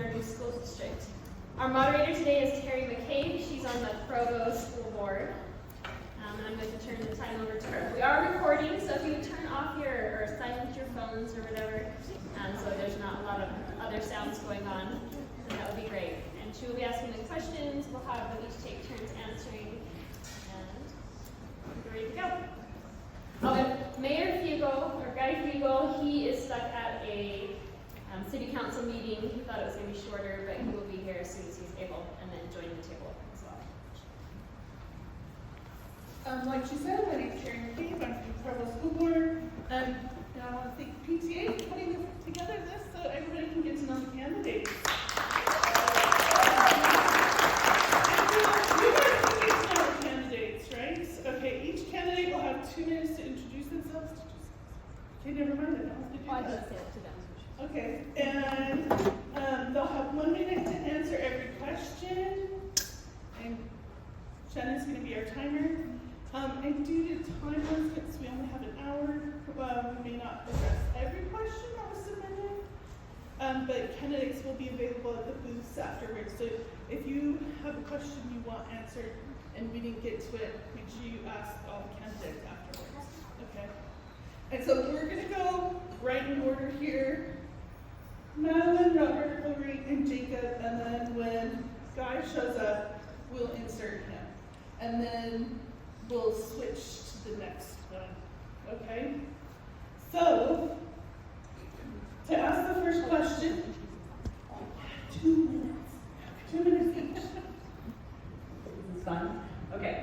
our new school district. Our moderator today is Terry McCabe. She's on the Provo School Board. And I'm going to turn the time over to her. We are recording, so if you would turn off or silence your phones or whatever, so there's not a lot of other sounds going on, then that would be great. And she will be asking the questions. We'll have them each take turns answering, and we're ready to go. Oh, and Mayor Fugel, or Guy Fugel, he is stuck at a city council meeting. He thought it was going to be shorter, but he will be here as soon as he's able, and then join the table as well. Like she said, my name is Terry McCabe. I'm from the Provo School Board. And I want to thank PTA for putting together this so everybody can get to know the candidates. You guys can get to know the candidates, right? Okay, each candidate will have 2 minutes to introduce themselves. Okay, never mind, I don't have to do that. I didn't say it to them. Okay, and they'll have 1 minute to answer every question. And Shannon's going to be our timer. And due to time limits, we only have an hour. We may not address every question that was submitted, but candidates will be available at the booths afterwards. So if you have a question you want answered and we didn't get to it, make sure you ask all the candidates afterwards. Okay. And so we're going to go right in order here. Madeline, Robert, Lorraine, and Jacob, and then when Guy shows up, we'll insert him. And then we'll switch to the next one, okay? So, to ask the first question, 2 minutes. 2 minutes each. This is fun. Okay.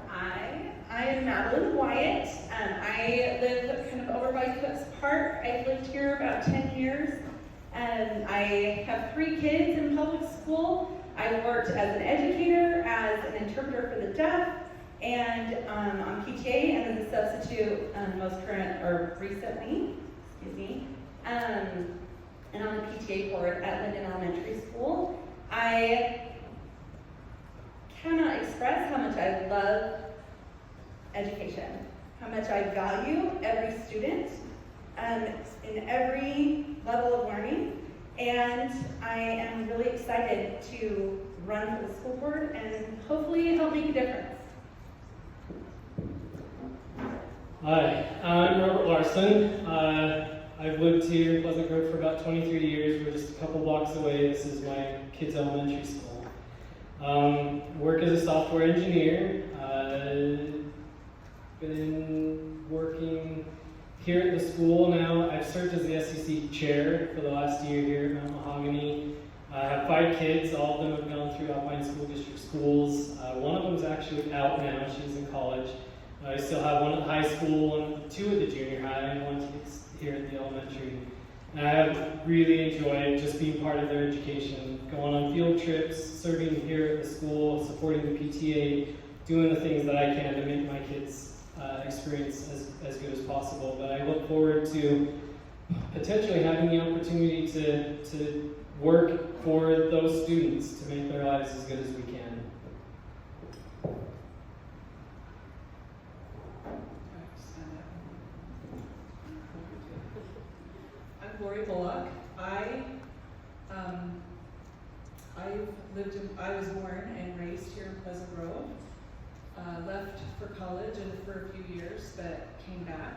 I am Madeline Wyatt. I live kind of over by Cooks Park. I've lived here about 10 years. I have 3 kids in public school. I worked as an educator, as an interpreter for the deaf, and on PTA and as a substitute recently, and on the PTA board at Linden Elementary School. I cannot express how much I love education, how much I value every student in every level of learning, and I am really excited to run for the school board and hopefully help make a difference. Hi, I'm Robert Larson. I've lived here in Pleasant Grove for about 23 years. We're just a couple blocks away. This is my kids' elementary school. Work as a software engineer. Been working here at the school now. I've served as the SEC chair for the last year here at Mahogany. I have 5 kids. All of them have gone through Alpine School District schools. One of them is actually out now. She's in college. I still have one at the high school, 2 at the junior high, and 1 here at the elementary. And I have really enjoyed just being part of their education, going on field trips, serving here at the school, supporting the PTA, doing the things that I can to make my kids' experience as good as possible. But I look forward to potentially having the opportunity to work for those students to make their lives as good as we can. I'm Lori Bullock. I was born and raised here in Pleasant Grove. Left for college and for a few years, but came back.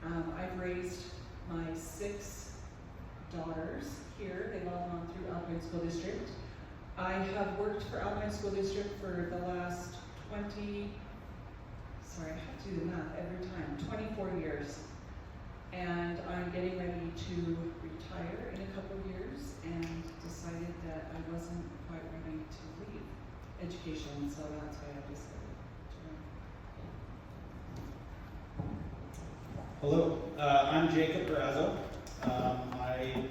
I've raised my 6 daughters here. They've all gone through Alpine School District. I have worked for Alpine School District for the last 24 years. And I'm getting ready to retire in a couple of years and decided that I wasn't quite ready to leave education, so that's why I decided to run. Hello, I'm Jacob Grazzo. I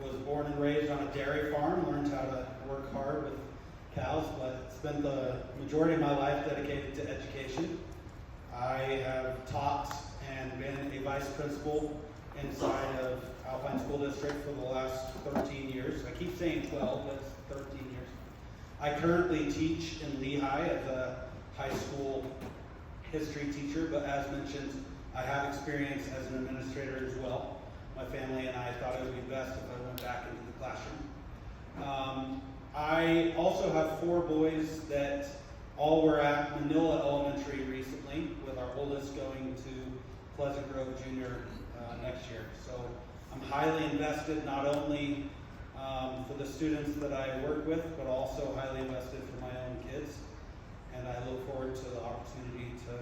was born and raised on a dairy farm, learned how to work hard with cows, but spent the majority of my life dedicated to education. I have taught and been a vice principal inside of Alpine School District for the last 13 years. I keep saying 12, but it's 13 years. I currently teach in Lehigh as a high school history teacher, but as mentioned, I have experience as an administrator as well. My family and I thought it would be best if I went back into the classroom. I also have 4 boys that all were at Manila Elementary recently, with our oldest going to Pleasant Grove Junior next year. So I'm highly invested not only for the students that I work with, but also highly invested for my own kids. And I look forward to the opportunity to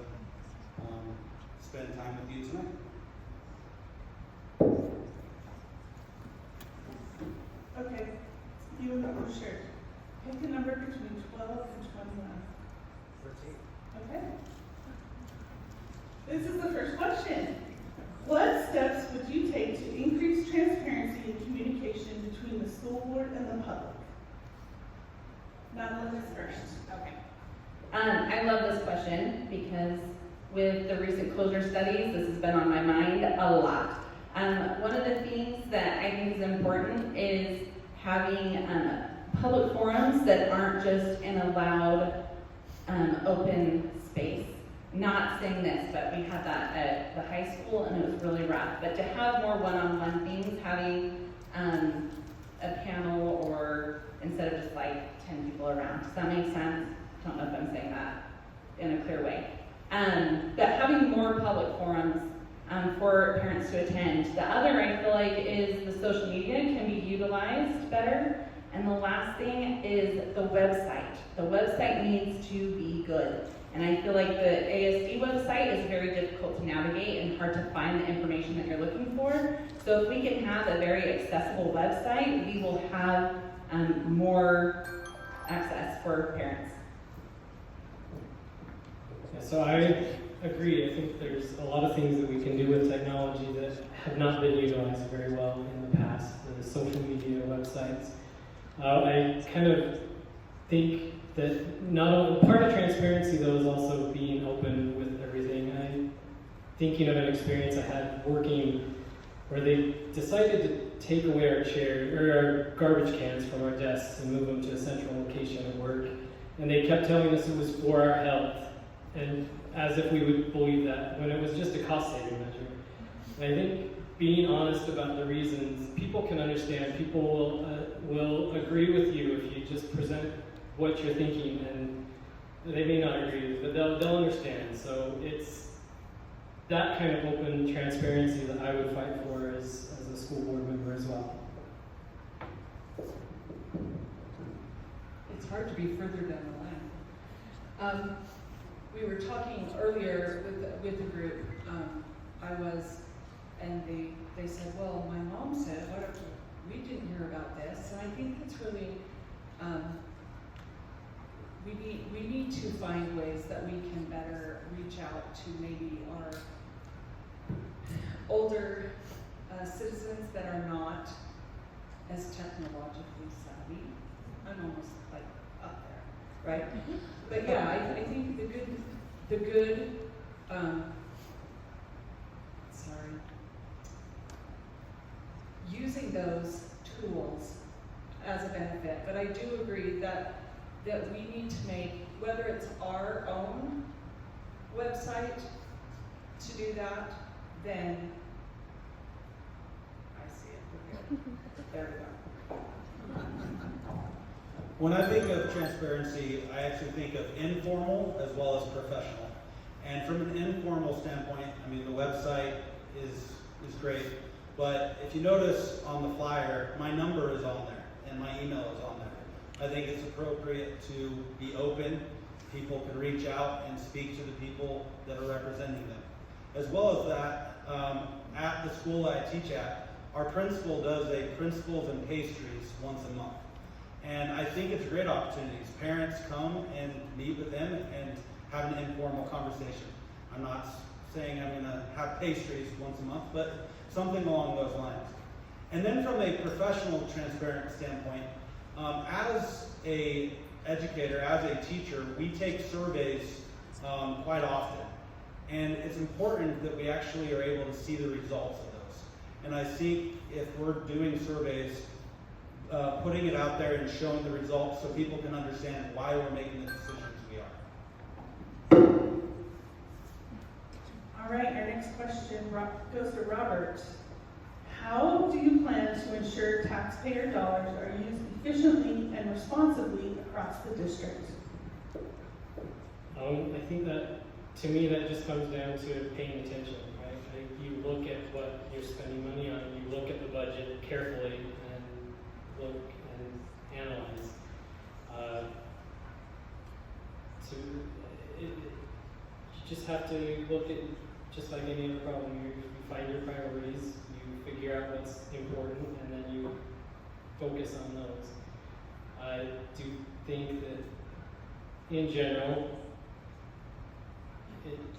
spend time with you tonight. Okay, you and the blue shirt. Pick a number between 12 and 21. 13. Okay. This is the first question. What steps would you take to increase transparency and communication between the school board and the public? Madeline is first. Okay. I love this question because with the recent closure studies, this has been on my mind a lot. One of the things that I think is important is having public forums that aren't just in a loud, open space. Not saying this, but we had that at the high school and it was really rough. But to have more one-on-one things, having a panel or instead of just like 10 people around. Does that make sense? I don't know if I'm saying that in a clear way. But having more public forums for parents to attend. The other I feel like is the social media can be utilized better. And the last thing is the website. The website needs to be good. And I feel like the ASD website is very difficult to navigate and hard to find the information that you're looking for. So if we can have a very accessible website, we will have more access for parents. Yeah, so I agree. I think there's a lot of things that we can do with technology that have not been utilized very well in the past, the social media websites. I kind of think that part of transparency, though, is also being open with everything. I'm thinking of an experience I had working where they decided to take away our our garbage cans from our desks and move them to a central location at work. And they kept telling us it was for our health, and as if we would believe that, when it was just a cost-saving measure. And I think being honest about the reasons, people can understand. People will agree with you if you just present what you're thinking, and they may not agree, but they'll understand. So it's that kind of open transparency that I would fight for as a school board member as well. It's hard to be further down the line. We were talking earlier with the group. And they said, well, my mom said, we didn't hear about this. And I think it's really, we need to find ways that we can better reach out to maybe our older citizens that are not as technologically savvy. I'm almost like up there, right? But yeah, I think the good, using those tools as a benefit. But I do agree that we need to make, whether it's our own website to do that, then I see it. There we go. When I think of transparency, I actually think of informal as well as professional. And from an informal standpoint, I mean, the website is great, but if you notice on the flyer, my number is on there and my email is on there. I think it's appropriate to be open. People can reach out and speak to the people that are representing them. As well as that, at the school I teach at, our principal does a principals and pastries once a month. And I think it's great opportunities. Parents come and meet with them and have an informal conversation. I'm not saying I'm gonna have pastries once a month, but something along those lines. And then from a professional transparent standpoint, as a educator, as a teacher, we take surveys quite often. And it's important that we actually are able to see the results of those. And I think if we're doing surveys, putting it out there and showing the results so people can understand why we're making the decisions we are. All right, our next question goes to Robert. How do you plan to ensure taxpayer dollars are used efficiently and responsibly across the district? I think that, to me, that just comes down to paying attention, right? Like, you look at what you're spending money on, you look at the budget carefully and look and analyze. You just have to look at, just like any other problem, you find your priorities, you figure out what's important, and then you focus on those. I do think that, in general,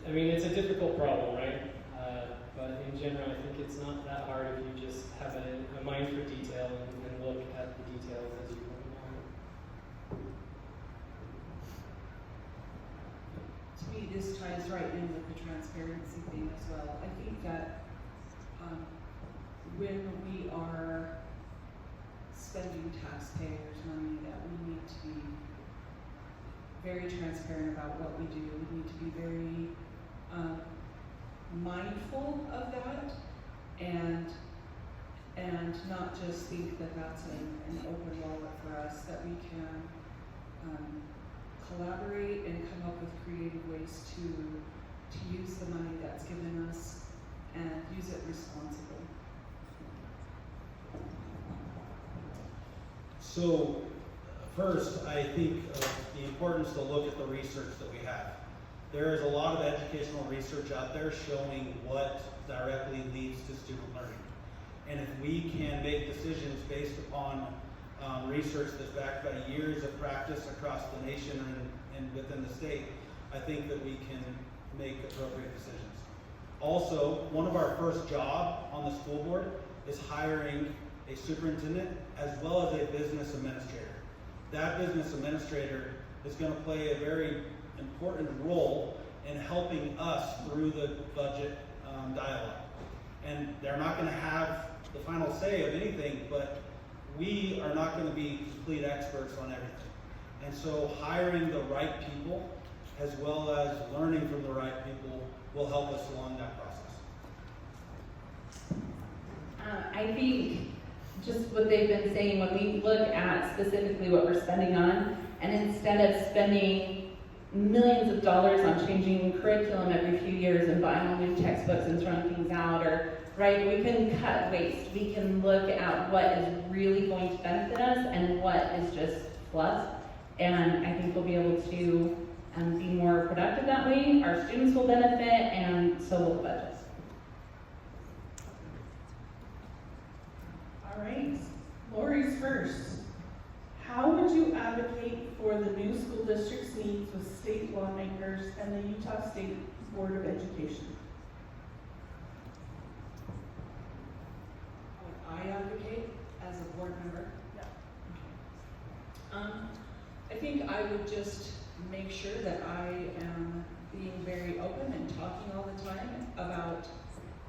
it's a difficult problem, right? But in general, I think it's not that hard if you just have a mind for detail and look at the details as you go along. To me, this ties right in with the transparency thing as well. I think that when we are spending taxpayers' money, that we need to be very transparent about what we do. We need to be very mindful of that, and not just think that that's an open wallet for us, that we can collaborate and come up with creative ways to use the money that's given us and use it responsibly. So, first, I think of the importance to look at the research that we have. There is a lot of educational research out there showing what directly leads to student learning. And if we can make decisions based upon research that's backed by years of practice across the nation and within the state, I think that we can make appropriate decisions. Also, one of our first jobs on the school board is hiring a superintendent as well as a business administrator. That business administrator is going to play a very important role in helping us through the budget dialogue. And they're not going to have the final say of anything, but we are not going to be complete experts on everything. And so hiring the right people as well as learning from the right people will help us along that process. I think just what they've been saying, when we look at specifically what we're spending on, and instead of spending millions of dollars on changing curriculum every few years and buying all new textbooks and throwing things out, or right, we can cut waste. We can look at what is really going to benefit us and what is just fluff. And I think we'll be able to be more productive that way. Our students will benefit, and so will the budgets. All right, Lori's first. How would you advocate for the new school district's needs with state lawmakers and the Utah State Board of Education? Would I advocate as a board member? Yeah. I think I would just make sure that I am being very open and talking all the time about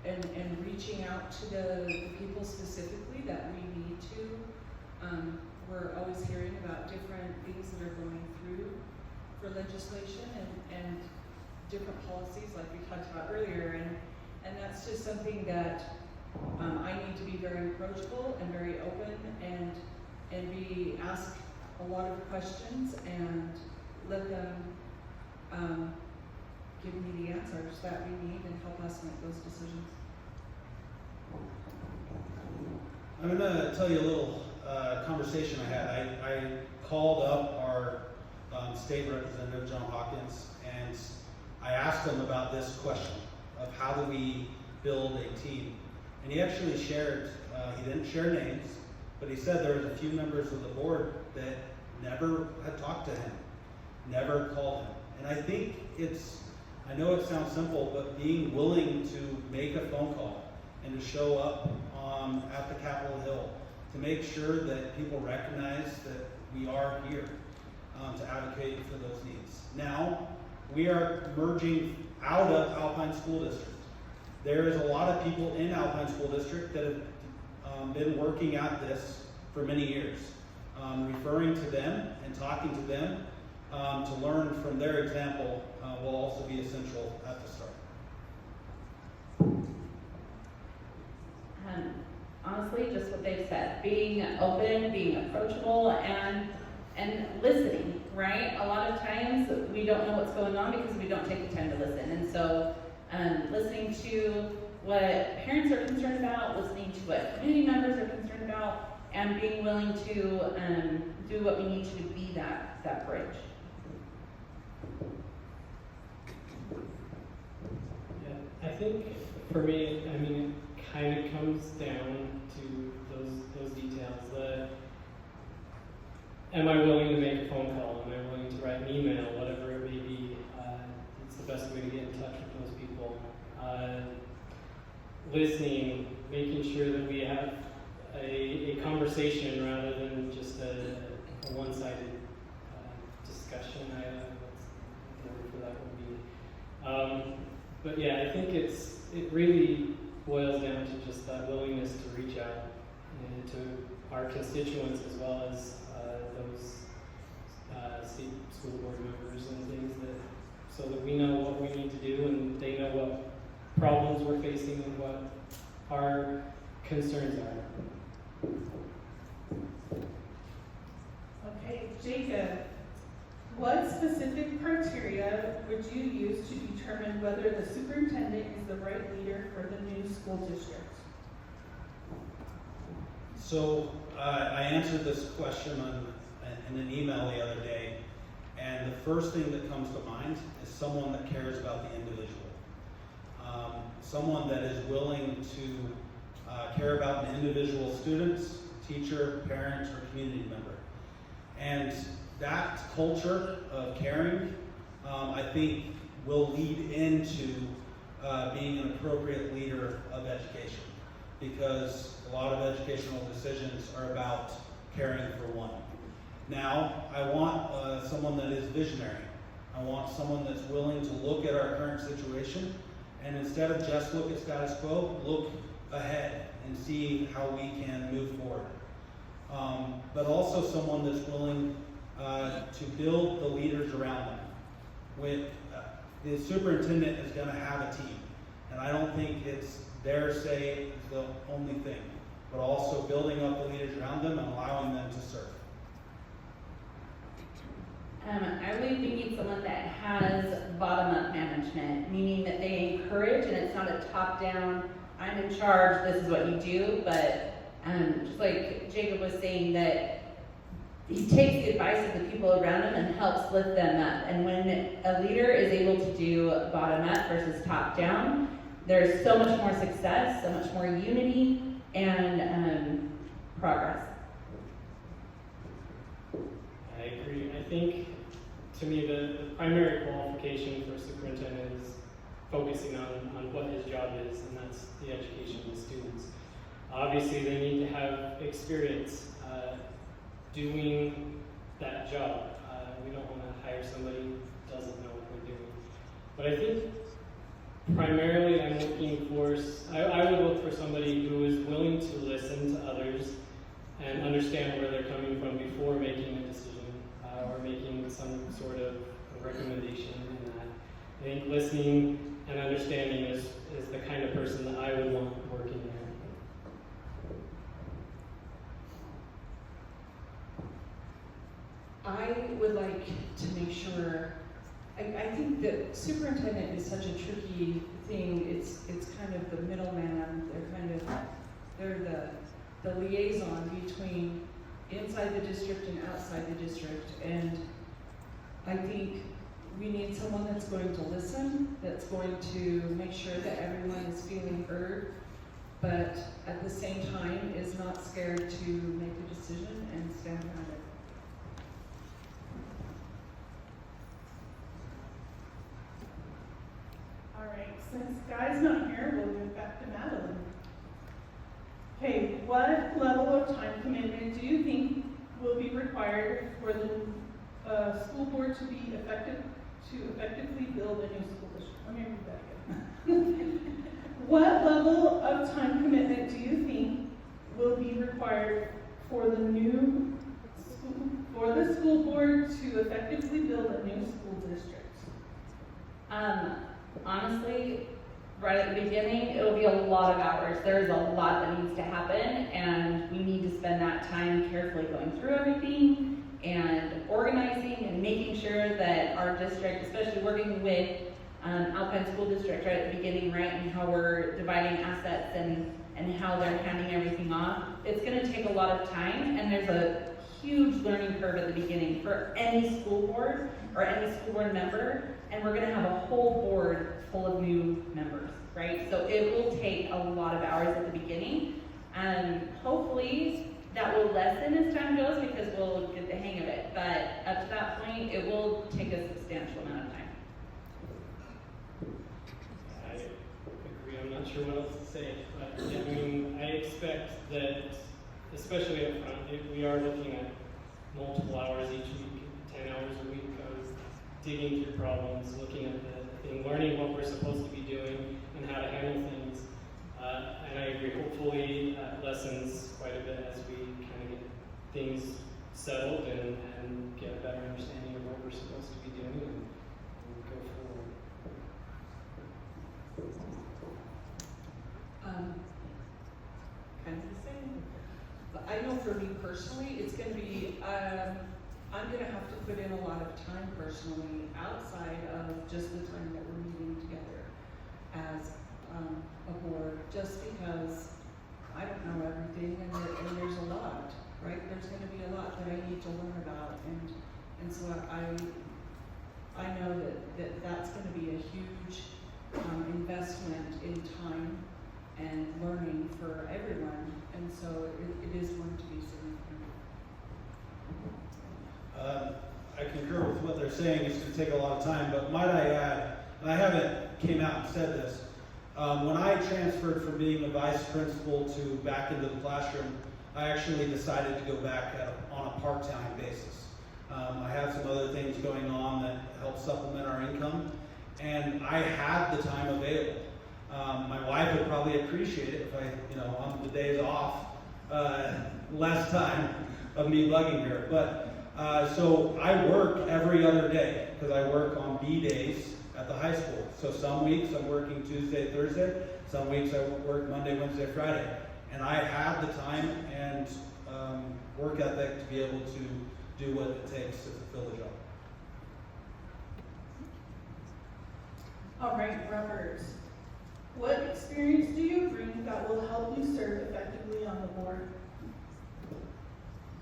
and reaching out to the people specifically that we need to. We're always hearing about different things that are going through for legislation and different policies like we talked about earlier, and that's just something that I need to be very approachable and very open and be asked a lot of questions and let them give me the answers that we need and help us make those decisions. I'm going to tell you a little conversation I had. I called up our state representative, John Hawkins, and I asked him about this question of how do we build a team. And he actually shared, he didn't share names, but he said there was a few members of the board that never had talked to him, never called him. And I think I know it sounds simple, but being willing to make a phone call and to show up at the Capitol Hill to make sure that people recognize that we are here to advocate for those needs. Now, we are merging out of Alpine School District. There is a lot of people in Alpine School District that have been working at this for many years. Referring to them and talking to them to learn from their example will also be essential at the start. honestly, just what they've said. Being open, being approachable, and listening, right? A lot of times we don't know what's going on because we don't take the time to listen. And so listening to what parents are concerned about, listening to what community members are concerned about, and being willing to do what we need to be that bridge. Yeah, I think for me, I mean, it kind of comes down to those details. Am I willing to make a phone call? Am I willing to write an email? Whatever it may be, it's the best way to get in touch with those people. Listening, making sure that we have a conversation rather than just a one-sided discussion. I don't know what the word for that would be. But yeah, I think it really boils down to just that willingness to reach out and to our constituents as well as those state school board members and things, so that we know what we need to do and they know what problems we're facing and what our concerns are. Okay, Jacob, what specific criteria would you use to determine whether the superintendent is the right leader for the new school district? So I answered this question in an email the other day, and the first thing that comes to mind is someone that cares about the individual. Someone that is willing to care about an individual student's, teacher, parent, or community member. And that culture of caring, I think, will lead into being an appropriate leader of education, because a lot of educational decisions are about caring for one. Now, I want someone that is visionary. I want someone that's willing to look at our current situation and instead of just look at status quo, look ahead and see how we can move forward. But also someone that's willing to build the leaders around them. The superintendent is going to have a team, and I don't think it's their say is the only thing, but also building up the leaders around them and allowing them to serve. I believe we need someone that has bottom-up management, meaning that they encourage, and it's not a top-down, I'm in charge, this is what you do, but just like Jacob was saying, that he takes the advice of the people around him and helps lift them up. And when a leader is able to do bottom-up versus top-down, there's so much more success, so much more unity, and progress. I agree. I think, to me, the primary qualification for a superintendent is focusing on what his job is, and that's the education of the students. Obviously, they need to have experience doing that job. We don't want to hire somebody who doesn't know what they're doing. But I think primarily I'm looking for, I would look for somebody who is willing to listen to others and understand where they're coming from before making a decision or making some sort of recommendation in that. I think listening and understanding is the kind of person that I would want working there. I would like to make sure, I think that superintendent is such a tricky thing. It's kind of the middleman. They're the liaison between inside the district and outside the district. And I think we need someone that's going to listen, that's going to make sure that everyone is feeling heard, but at the same time is not scared to make a decision and stand behind it. All right, since Guy's not here, we'll move back to Madeline. Okay, what level of time commitment do you think will be required for the school board to effectively build a new school district? Let me read that again. What level of time commitment do you think will be required for the school board to effectively build a new school district? Honestly, right at the beginning, it'll be a lot of hours. There's a lot that needs to happen, going through everything and organizing and making sure that our district, especially working with Alpine School District right at the beginning, right, and how we're dividing assets and how they're handing everything off. It's going to take a lot of time, and there's a huge learning curve at the beginning for any school board or any school board member, and we're going to have a whole board full of new members, right? So it will take a lot of hours at the beginning, and hopefully that will lessen as time goes because we'll get the hang of it. But up to that point, it will take a substantial amount of time. I agree. I'm not sure what else to say, but yeah, I mean, I expect that, especially up front, we are looking at multiple hours each week, 10 hours a week of digging through problems, looking at the thing, learning what we're supposed to be doing and how to handle things. And I agree, hopefully that lessens quite a bit as we kind of get things settled and get a better understanding of what we're supposed to be doing and go forward. Kind of the same. But I know for me personally, it's going to be, I'm going to have to put in a lot of time personally outside of just the time that we're meeting together as a board, just because I don't know everything and there's a lot, right? There's going to be a lot that I need to learn about, and so I know that that's going to be a huge investment in time and learning for everyone, and so it is going to be significant. I concur with what they're saying. It's going to take a lot of time, but might I add, and I haven't came out and said this, when I transferred from being a vice principal to back into the classroom, I actually decided to go back on a part-time basis. I have some other things going on that help supplement our income, and I had the time available. My wife would probably appreciate it if I, on the days off, less time of me bugging her. But so I work every other day because I work on B days at the high school. So some weeks I'm working Tuesday, Thursday. Some weeks I work Monday, Wednesday, Friday. And I have the time and work ethic to be able to do what it takes to fulfill the job. All right, Robert. What experience do you bring that will help you serve effectively on the board?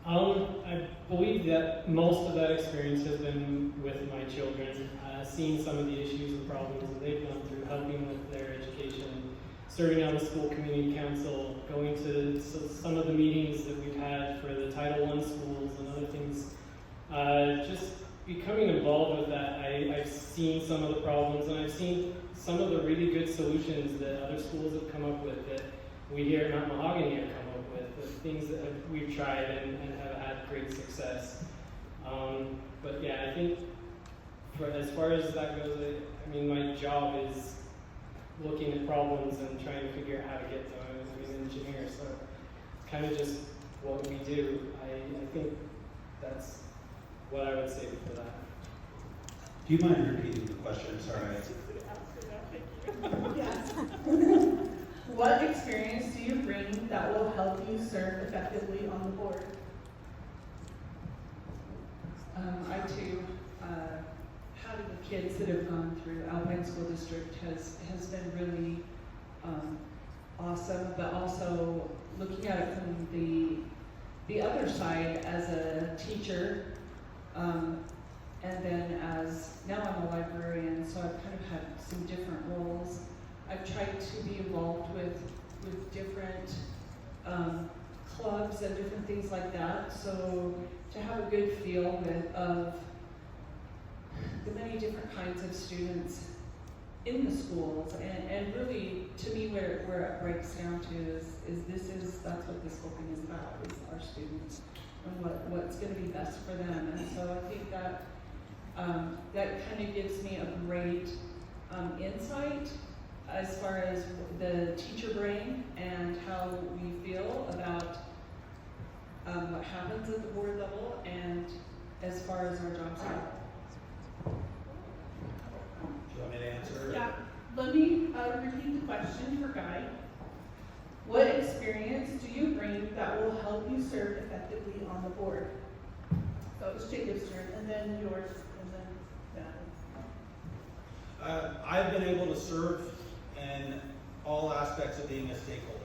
I believe that most of that experience has been with my children, seeing some of the issues and problems that they've gone through, helping with their education, serving on the school community council, going to some of the meetings that we've had for the Title I schools and other things. Just becoming involved with that, I've seen some of the problems, and I've seen some of the really good solutions that other schools have come up with, that we here at Mount Mahogany have come up with, the things that we've tried and have had great success. But yeah, I think as far as that goes, I mean, my job is looking at problems and trying to figure out how to get to them. I'm an engineer, so it's kind of just what we do. I think that's what I would say for that. Do you mind repeating the question? Sorry. Yes. What experience do you bring that will help you serve effectively on the board? I too, having the kids that have gone through Alpine School District has been really awesome, but also looking at it from the other side as a teacher, and then now I'm a librarian, so I've kind of had some different roles. I've tried to be involved with different clubs and different things like that, so to have a good feel of the many different kinds of students in the schools, and really, to me, where it breaks down to is that's what this whole thing is about, is our students and what's going to be best for them. And so I think that that kind of gives me a great insight as far as the teacher brain and how we feel about what happens at the board level and as far as our jobs go. Do you want me to answer? Yeah. Let me repeat the question for Guy. What experience do you bring that will help you serve effectively on the board. So it was Jacob's turn, and then yours, and then Madeline. I've been able to serve in all aspects of being a stakeholder.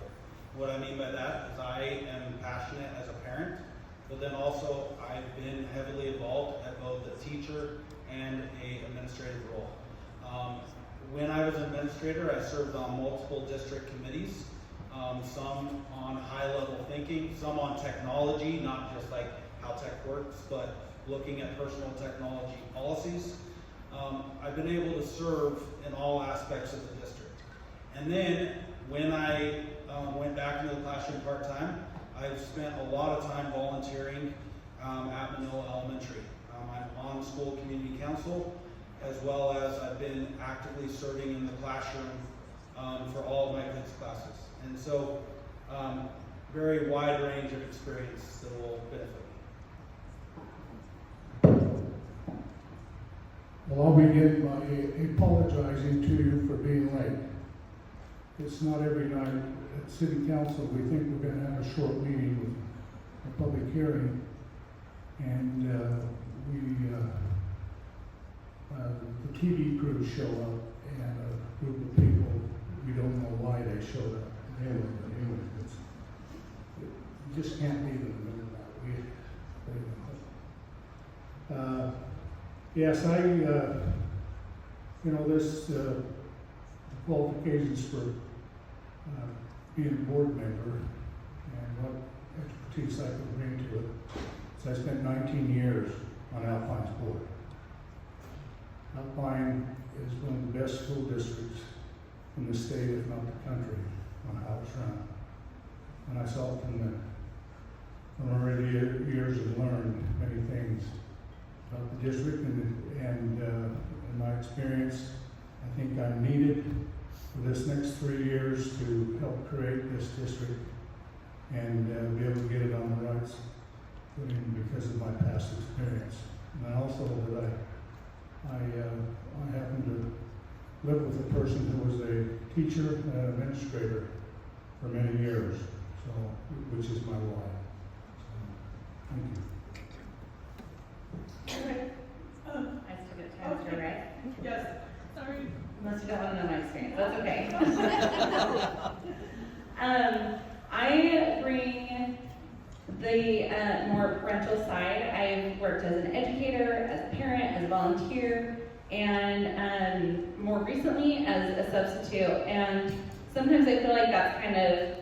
What I mean by that is I am passionate as a parent, but then also I've been heavily involved at both a teacher and a administrative role. When I was an administrator, I served on multiple district committees, some on high-level thinking, some on technology, not just like how tech works, but looking at personal technology policies. I've been able to serve in all aspects of the district. And then when I went back into the classroom part-time, I've spent a lot of time volunteering at Manila Elementary. I'm on school community council, as well as I've been actively serving in the classroom for all of my kids' classes. And so, very wide range of experience that will benefit me. Well, I'll begin by apologizing to you for being late. It's not every night at City Council we think we're going to have a short meeting with a public hearing, and the TV crews show up, and a group of people, we don't know why they showed up. Anyway, you just can't leave in the middle of that. Yes, there's qualifications for being a board member and what expertise I could bring to it. So I spent 19 years on Alpine's board. Alpine is one of the best school districts in the state, if not the country, on how it's run. And I saw it from early years and learned many things about the district, and in my experience, I think I'm needed for this next 3 years to help create this district and be able to get it on the right footing because of my past experience. And also that I happen to live with a person who was a teacher and an administrator for many years, so which is my wife. So, thank you. Okay. I still get to answer, Okay. right? Yes, sorry. Unless you don't want to know my experience, that's okay. I bring the more parental side. I've worked as an educator, as a parent, as a volunteer, and more recently as a substitute. And sometimes I feel like that's kind of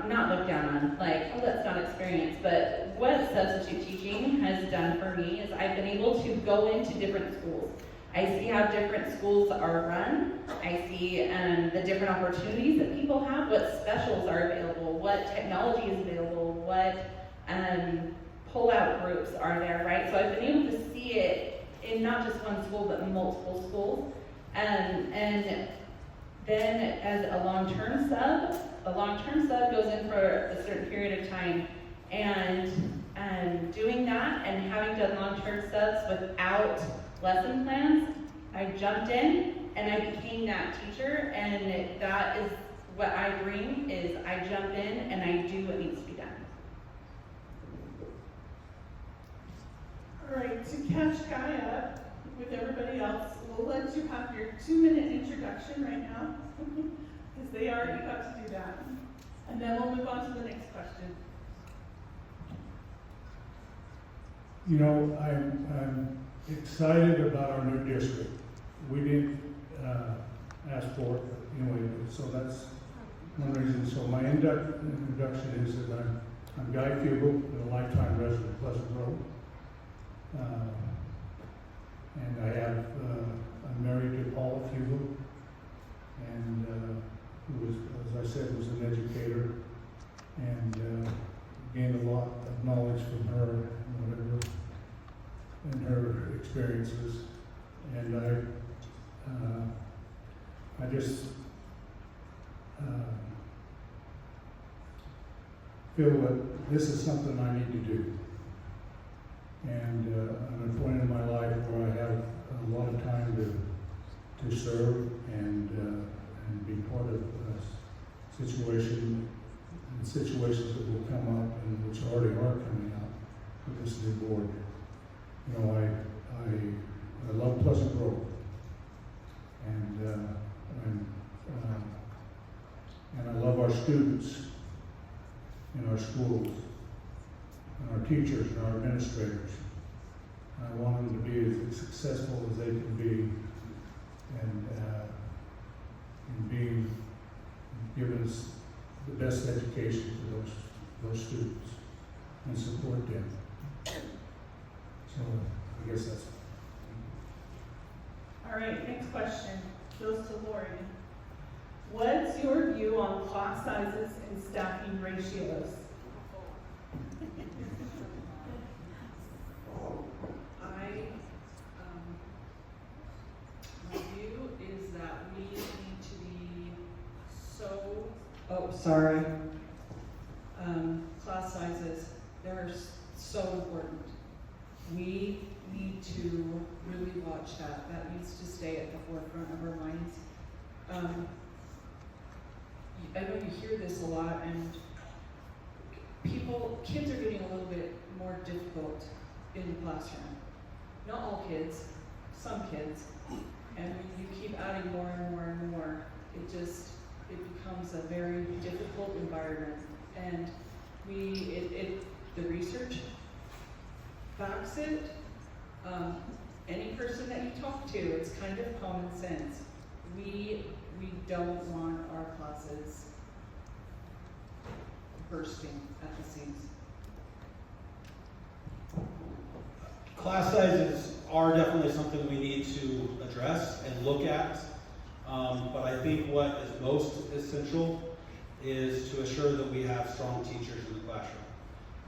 not looked down on, like, oh, that's not experience. But what substitute teaching has done for me is I've been able to go into different schools. I see how different schools are run. I see the different opportunities that people have, what specials are available, what technology is available, what pull-out groups are there, right? So I've been able to see it in not just one school, but multiple schools. And then as a long-term sub goes in for a certain period of time. And doing that and having done long-term subs without lesson plans, I jumped in and I became that teacher, and that is what I bring, is I jump in and I do what needs to be done. All right, to catch Guy up with everybody else, we'll let you have your 2-minute introduction right now, because they already got to do that. And then we'll move on to the next question. You know, I'm excited about our new district. We didn't ask for it, but anyway, so that's one reason. So my introduction is that I'm Guy Fugel, a lifetime resident of Pleasant Grove. And I'm married to Paula Fugel, and who was, as I said, was an educator, and gained a lot of knowledge from her, and her experiences. And I just feel that this is something I need to do. And I'm at a point in my life where I have a lot of time to serve and be part of a situation and situations that will come up and which already are coming up with this new board. You know, I love Pleasant Grove, and I love our students in our schools, and our teachers and our administrators. I want them to be as successful as they can be, and being given us the best education for those students and support them. So I guess that's. All right, next question goes to Lori. What's your view on class sizes and staffing ratios? My view is that we need to be sorry. Class sizes, they're so important. We need to really watch that. That needs to stay at the forefront of our minds. I know you hear this a lot, and kids are getting a little bit more difficult in the classroom. Not all kids, some kids. And when you keep adding more and more and more, it becomes a very difficult environment. And the research backs it. Any person that you talk to, it's kind of common sense. We don't want our classes bursting at the seams. Class sizes are definitely something we need to address and look at, but I think what is most essential is to assure that we have strong teachers in the classroom.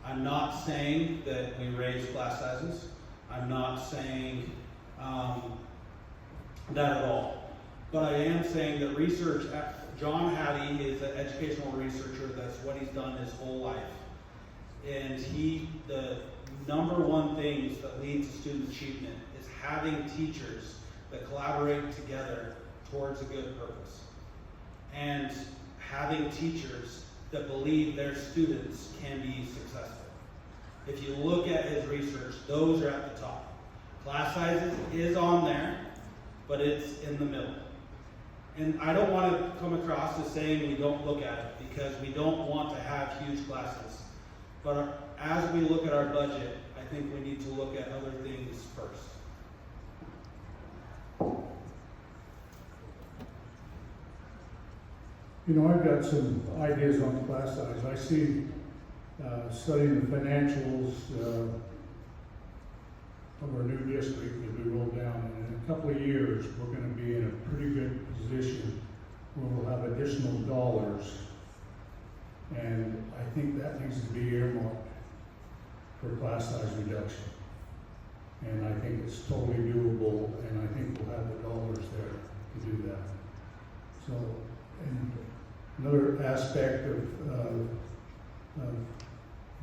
I'm not saying that we raise class sizes. I'm not saying that at all. But I am saying that research, John Hattie is an educational researcher. That's what he's done his whole life. And the number one things that lead to student achievement is having teachers that collaborate together towards a good purpose. And having teachers that believe their students can be successful. If you look at his research, those are at the top. Class sizes is on there, but it's in the middle. And I don't want to come across as saying we don't look at it, because we don't want to have huge classes. But as we look at our budget, I think we need to look at other things first. You know, I've got some ideas on class size. I see studying the financials of our new district as we roll down. And in a couple of years, we're going to be in a pretty good position where we'll have additional dollars. And I think that needs to be earmarked for class size reduction. And I think it's totally doable, and I think we'll have the dollars there to do that. So, and another aspect of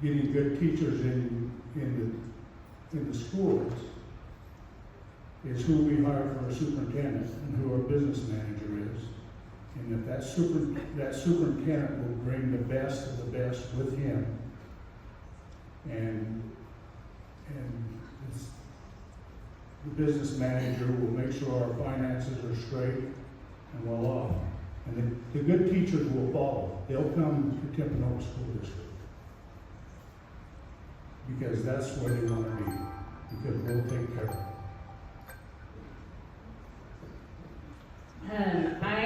getting good teachers in the schools is who we hire for our superintendent and who our business manager is. And if that superintendent will bring the best of the best with him, and the business manager will make sure our finances are straight and well off. And the good teachers will follow. They'll come to Timponogos School District because that's where they want to be, because we'll take care of them. I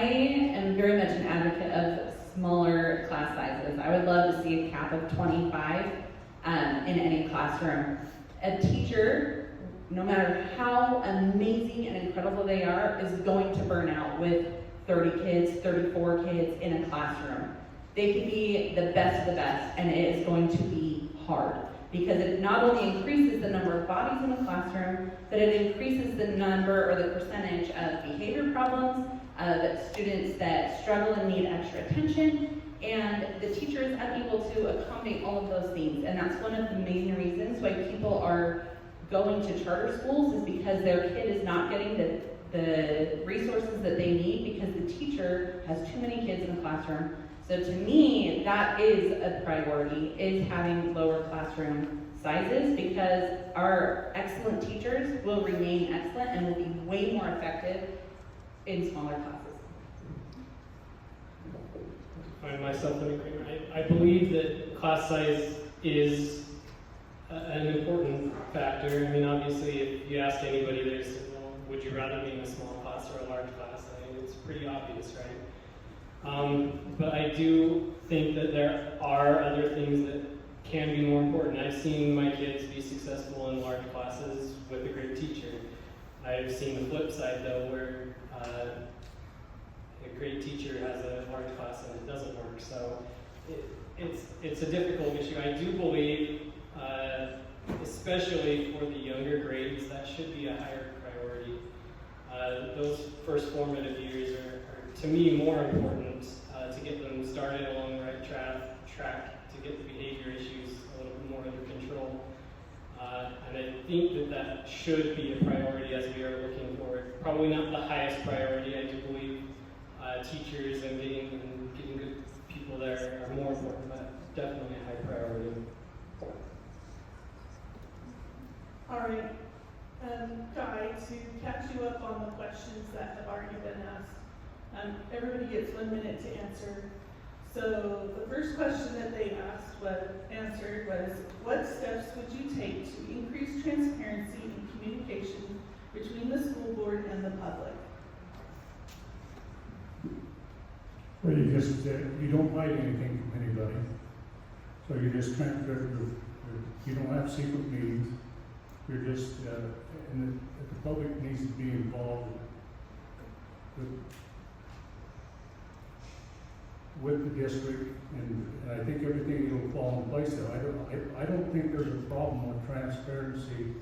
am very much an advocate of smaller class sizes. I would love to see a cap of 25 in any classroom. A teacher, no matter how amazing and incredible they are, is going to burn out with 30 kids, 34 kids in a classroom. They can be the best of the best, and it is going to be hard because it not only increases the number of bodies in the classroom, but it increases the number or the percentage of behavior problems, of students that struggle and need extra attention, and the teacher is unable to accommodate all of those things. And that's one of the main reasons why people are going to charter schools, is because their kid is not getting the resources that they need because the teacher has too many kids in the classroom. So to me, that is a priority, is having lower classroom sizes, because our excellent teachers will remain excellent and will be way more effective in smaller classes. I find myself in agreement. I believe that class size is an important factor. I mean, obviously, if you ask anybody, they say, well, would you rather be in a small class or a large class? I think it's pretty obvious, right? But I do think that there are other things that can be more important. I've seen my kids be successful in large classes with a great teacher. I've seen the flip side, though, where a great teacher has a large class and it doesn't work. So it's a difficult issue. I do believe, especially for the younger grades, that should be a higher priority. Those first formative years are, to me, more important to get them started along the right track, to get the behavior issues a little bit more under control. And I think that should be a priority as we are looking forward. Probably not the highest priority. I do believe teachers and getting good people there are more important, but definitely a high priority. All right, Guy, to catch you up on the questions that have already been asked, everybody gets 1 minute to answer. So the first question that they answered was, what steps would you take to increase transparency and communication between the school board and the public? Well, you don't hide anything from anybody. So you just transparent, you don't have secret meetings. You're just, and the public needs to be involved with the district, and I think everything will fall in place there. I don't think there's a problem with transparency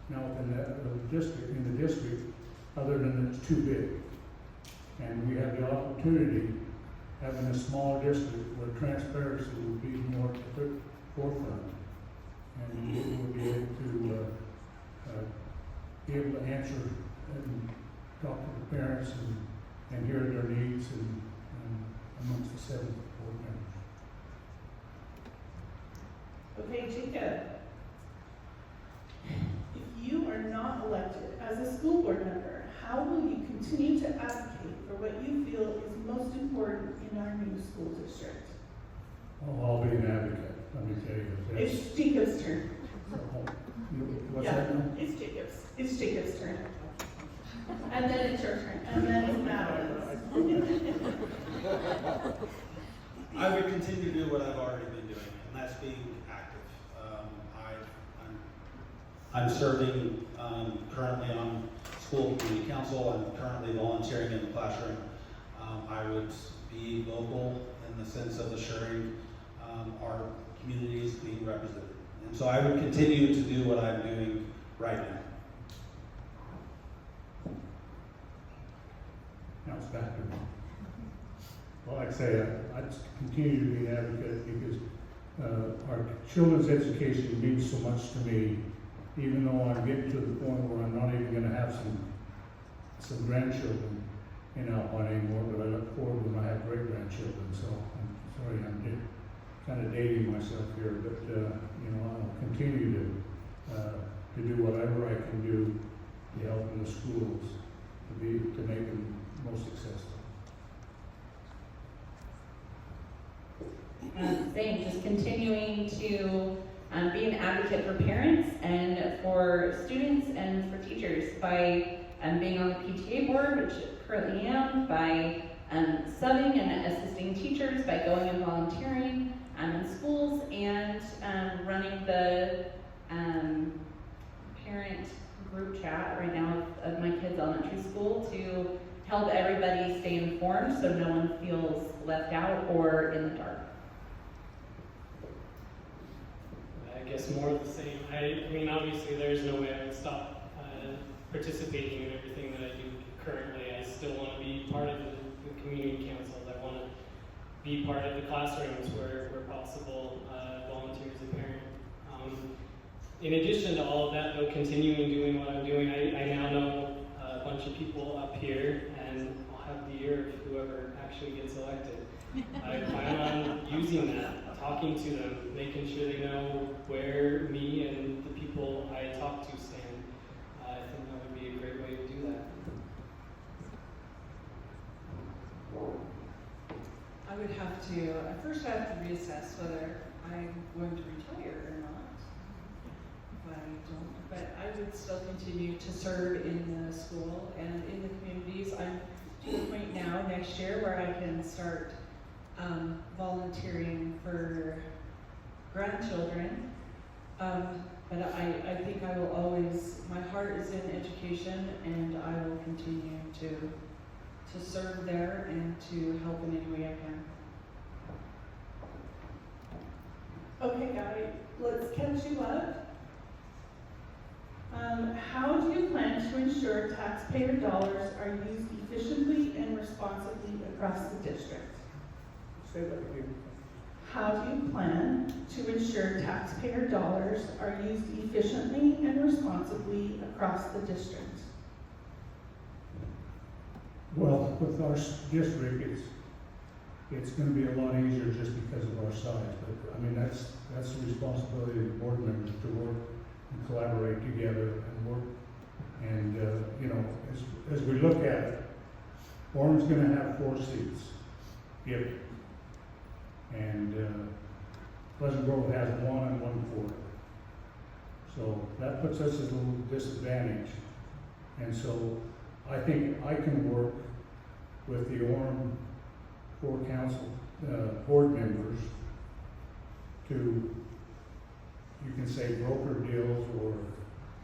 now in the district, other than it's too big. And we have the opportunity, having a smaller district, where transparency will be more at the forefront. And we will be able to answer and talk to the parents and hear their needs and amongst the 7 board members. Okay, Jacob, if you are not elected as a school board member, how will you continue to advocate for what you feel is most important in our new school district? Oh, I'll be an advocate, let me tell you. It's Jacob's turn. What's Yeah, that now? it's Jacob's. It's Jacob's turn. And then it's your turn. And then it's Madeline's. I would continue to do what I've already been doing, and that's being active. I'm serving currently on school community council. I'm currently volunteering in the classroom. I would be local in the sense of assuring our communities being represented. And so I would continue to do what I'm doing right now. Now it's back to me. Well, like I say, I'd continue to be an advocate because our children's education means so much to me, even though I'm getting to the point where I'm not even going to have some grandchildren in Alpine anymore, but I look forward when I have great-grandchildren. So I'm sorry, I'm kind of dating myself here, but I'll continue to do whatever I can do to help in the schools to make them most successful. Same, just continuing to be an advocate for parents and for students and for teachers by being on the PTA board, which I currently am, by subbing and assisting teachers, by going and volunteering in schools, and running the parent group chat right now of my kids' elementary school to help everybody stay informed so no one feels left out or in the dark. I guess more of the same. I mean, obviously, there's no way I would stop participating in everything that I do currently. I still want to be part of the community councils. I want to be part of the classrooms where possible, volunteer as a parent. In addition to all of that, though, continuing doing what I'm doing, I now know a bunch of people up here, and I'll have the ear of whoever actually gets elected. I plan on using that, talking to them, making sure they know where me and the people I talk to stand. I think that would be a great way to do that. I would have to, at first I have to reassess whether I'm going to retire or not. If I don't, but I would still continue to serve in the school and in the communities. I'm to the point now next year where I can start volunteering for grandchildren. But I think I will always, my heart is in education, and I will continue to serve there and to help in any way I can. Okay, Guy, let's catch you up. How do you plan to ensure taxpayer dollars are used efficiently and responsibly across the district? Say that again. How do you plan to ensure taxpayer dollars are used efficiently and responsibly across the district? Well, with our district, it's going to be a lot easier just because of our size. But I mean, that's the responsibility of the board members to work and collaborate together and work. And you know, as we look at it, Orm's going to have 4 seats, and Pleasant Grove has 1 1/4. So that puts us at a little disadvantage. And so I think I can work with the Orem 4 council board members to, you can say, broker deals or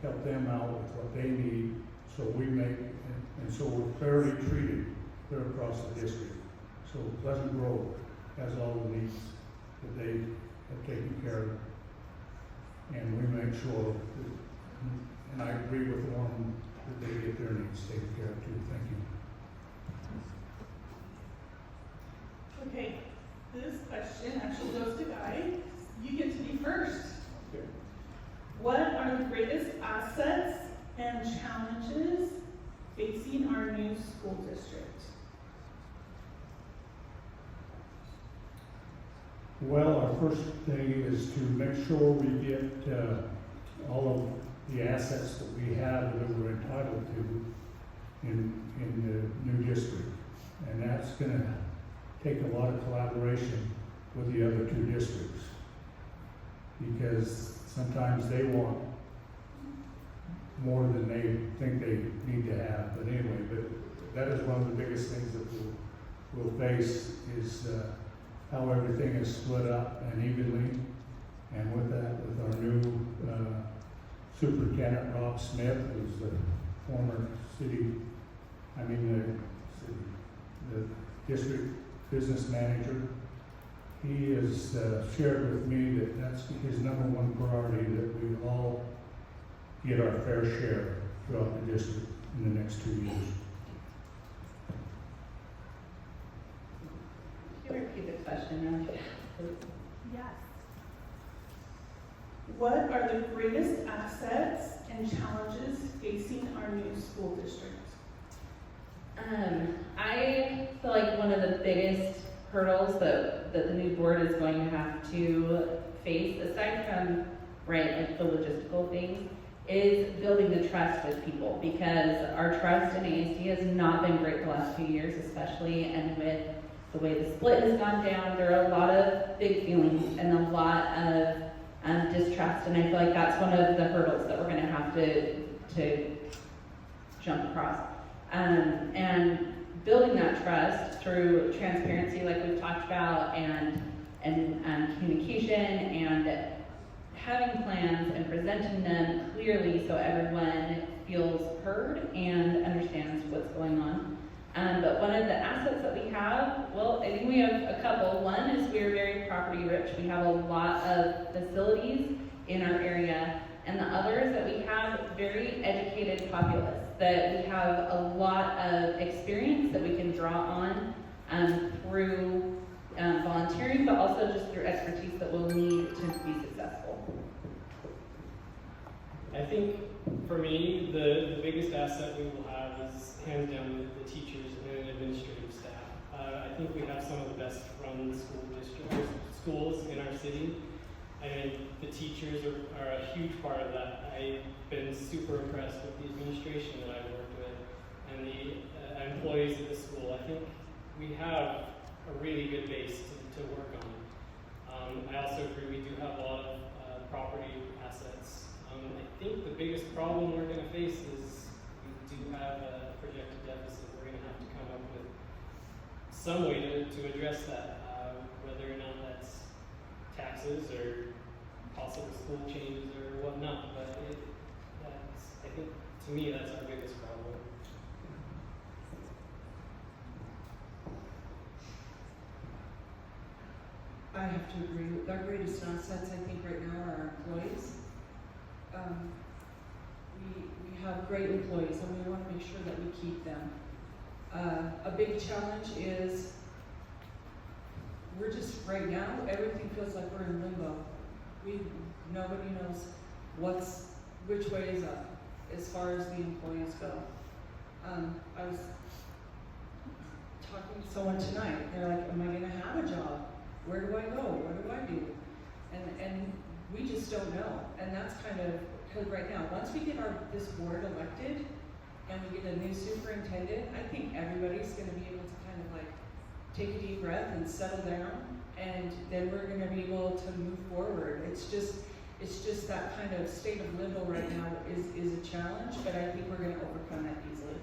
help them out with what they need, so we make, and so we're fairly treated clear across the district. So Pleasant Grove has all the needs that they have taken care of, and we make sure that, and I agree with Orem, that they get their needs taken care of too. Thank you. Okay, this question actually goes to Guy. You get to be first. Okay. What are the greatest assets and challenges facing our new school district? Well, our first thing is to make sure we get all of the assets that we have that we're entitled to in the new district. And that's going to take a lot of collaboration with the other 2 districts, because sometimes they want more than they think they need to have. But anyway, but that is one of the biggest things that we'll face is how everything is split up and evenly. And with that, with our new superintendent, Rob Smith, who's the former the district business manager, he has shared with me that that's his #1 priority, that we all get our fair share throughout the district in the next 2 years. Can you repeat the question? Yes. What are the greatest assets and challenges facing our new school district? I feel like one of the biggest hurdles that the new board is going to have to face, aside from like the logistical things, is building the trust with people, because our trust in ASD has not been great the last few years, especially, and with the way the split has gone down, there are a lot of big feelings and a lot of distrust, and I feel like that's one of the hurdles that we're going to have to jump across. And building that trust through transparency, like we've talked about, and communication, and having plans and presenting them clearly so everyone feels heard and understands what's going on. But one of the assets that we have, well, I think we have a couple. One is we're very property rich. We have a lot of facilities in our area. And the other is that we have very educated populace, that we have a lot of experience that we can draw on through volunteering, but also just through expertise that we'll need to be successful. I think for me, the biggest asset we will have is hands down the teachers and administrative staff. I think we have some of the best run schools in our city. I mean, the teachers are a huge part of that. I've been super impressed with the administration that I've worked with and the employees at the school. I think we have a really good base to work on. I also agree we do have a lot of property assets. I think the biggest problem we're going to face is we do have a projected deficit. We're going to have to come up with some way to address that, whether or not that's taxes or possible school changes or whatnot. But I think to me that's our biggest problem. I have to agree. Our greatest assets, I think, right now are our employees. We have great employees, and we want to make sure that we keep them. A big challenge is we're just right now. Everything feels like we're in limbo. Nobody knows which way is up as far as the employees go. I was talking to someone tonight. They're like, "Am I going to have a job? Where do I go? What do I do?" And we just don't know. And that's kind of, because right now, once we get this board elected and we get a new superintendent, I think everybody's going to be able to kind of like take a deep breath and settle down, and then we're going to be able to move forward. It's just that kind of state of limbo right now is a challenge, but I think we're going to overcome that easily.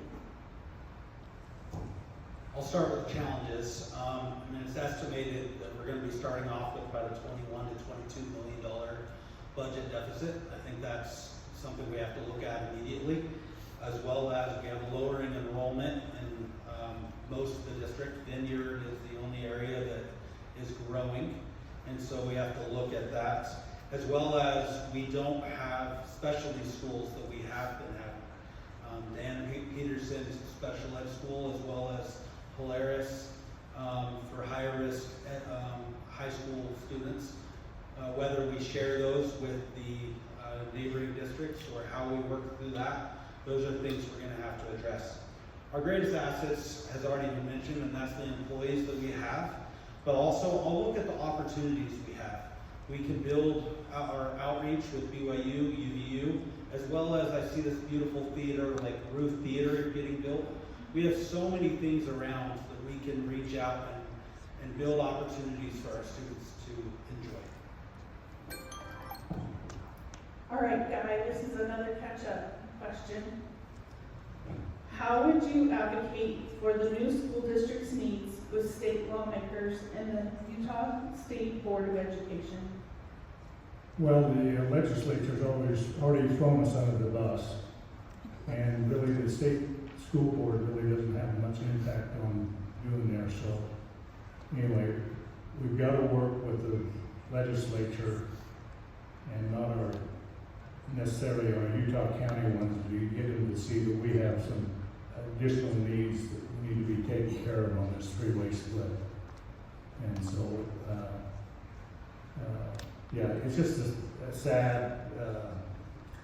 I'll start with the challenges. I mean, it's estimated that we're going to be starting off with about a $21 to $22 million budget deficit. I think that's something we have to look at immediately, as well as we have a lowering enrollment in most of the district. Vineyard is the only area that is growing, and so we have to look at that, as well as we don't have specialty schools that we have been having. Dan Peterson's special ed school, as well as Polaris for higher risk high school students. Whether we share those with the neighboring districts or how we work through that, those are things we're going to have to address. Our greatest assets has already been mentioned, and that's the employees that we have, but also I'll look at the opportunities we have. We can build our outreach with BYU, UVU, as well as I see this beautiful theater like Ruth Theater getting built. We have so many things around that we can reach out and build opportunities for our students to enjoy. All right, guys, this is another catch-up question. How would you advocate for the new school district's needs with state lawmakers and the Utah State Board of Education? Well, the legislature's already thrown us under the bus, and really the state school board really doesn't have much impact on doing there. So anyway, we've got to work with the legislature and not necessarily our Utah County ones to get them to see that we have some additional needs that need to be taken care of on this three-way split. And so, yeah, it's just a sad